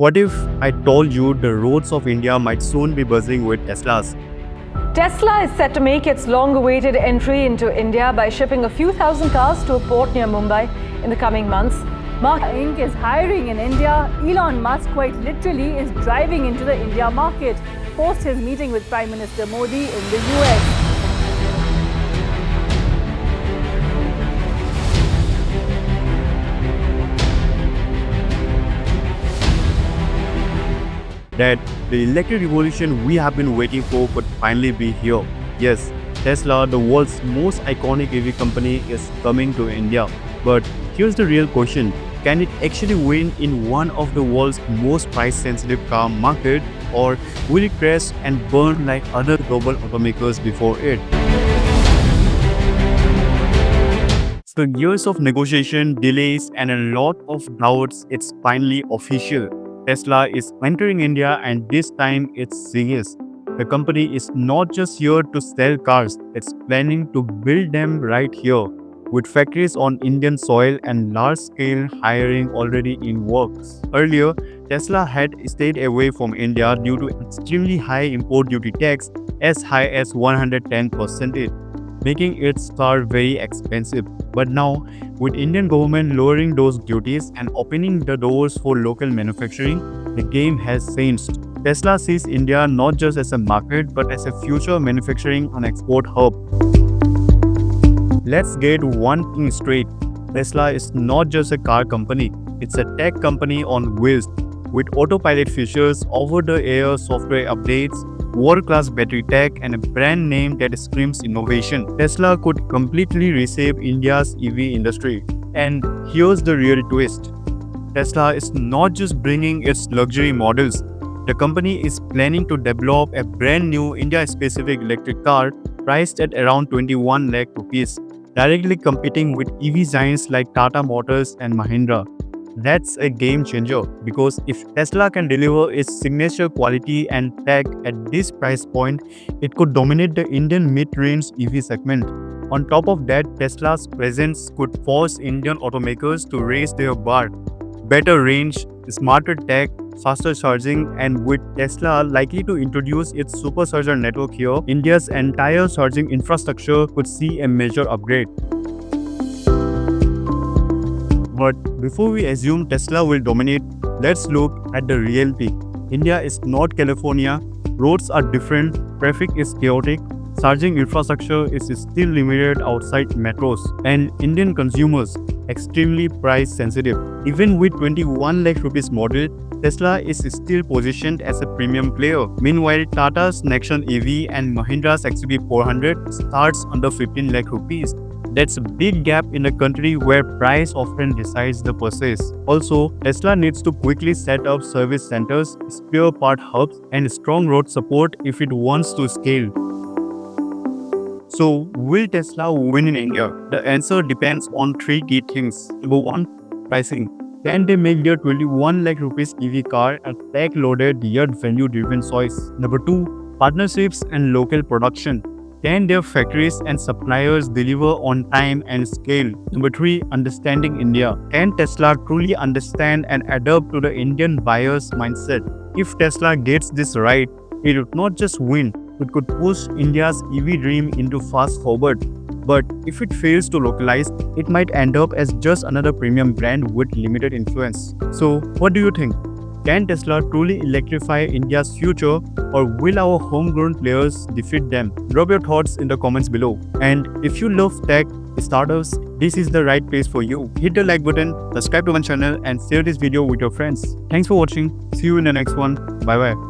What if I told you the roads of India might soon be buzzing with Teslas? Tesla is set to make its long-awaited entry into India by shipping a few thousand cars to a port near Mumbai in the coming months. Mark Inc. is hiring in India. Elon Musk quite literally is driving into the India market post his meeting with Prime Minister Modi in the US. That the electric revolution we have been waiting for could finally be here. Yes, Tesla, the world's most iconic EV company, is coming to India. But here's the real question. Can it actually win in one of the world's most price-sensitive car market, or will it crash and burn like other global automakers before it? So years of negotiation, delays, and a lot of doubts, it's finally official. Tesla is entering India, and this time it's serious. The company is not just here to sell cars, it's planning to build them right here, with factories on Indian soil and large-scale hiring already in works. Earlier, Tesla had stayed away from India due to extremely high import duty tax as high as 110%, making its car very expensive. But now, with Indian government lowering those duties and opening the doors for local manufacturing, the game has changed. Tesla sees India not just as a market but as a future manufacturing and export hub. Let's get one thing straight. Tesla is not just a car company, it's a tech company on wheels. With autopilot features, over-the-air software updates, world-class battery tech, and a brand name that screams innovation, Tesla could completely reshape India's EV industry. And here's the real twist. Tesla is not just bringing its luxury models. The company is planning to develop a brand new India-specific electric car priced at around 21 lakh rupees, directly competing with EV giants like Tata Motors and Mahindra. That's a game changer, because if Tesla can deliver its signature quality and tech at this price point, it could dominate the Indian mid-range EV segment. On top of that, Tesla's presence could force Indian automakers to raise their bar. Better range, smarter tech, faster charging, and with Tesla likely to introduce its supercharger network here, India's entire charging infrastructure could see a major upgrade. But before we assume Tesla will dominate, let's look at the reality. India is not California, roads are different, traffic is chaotic, charging infrastructure is still limited outside metros, and Indian consumers extremely price sensitive. Even with 21 lakh rupees model, Tesla is still positioned as a premium player. Meanwhile, Tata's Nexon EV and Mahindra's XUV400 starts under 15 lakh rupees. That's a big gap in a country where price often decides the purchase. Also, Tesla needs to quickly set up service centers, spare part hubs, and strong road support if it wants to scale. So, will Tesla win in India? The answer depends on three key things. Number one, pricing. Can they make their 21 lakh rupees EV car a tech-loaded yet value-driven choice? Number two, partnerships and local production. Can their factories and suppliers deliver on time and scale? Number three, understanding India. Can Tesla truly understand and adapt to the Indian buyer's mindset? If Tesla gets this right, it would not just win, it could push India's EV dream into fast forward. But if it fails to localize, it might end up as just another premium brand with limited influence. So, what do you think? Can Tesla truly electrify India's future, or will our homegrown players defeat them? Drop your thoughts in the comments below. And if you love tech, startups, this is the right place for you. Hit the like button, subscribe to my channel, and share this video with your friends. Thanks for watching. See you in the next one. Bye bye.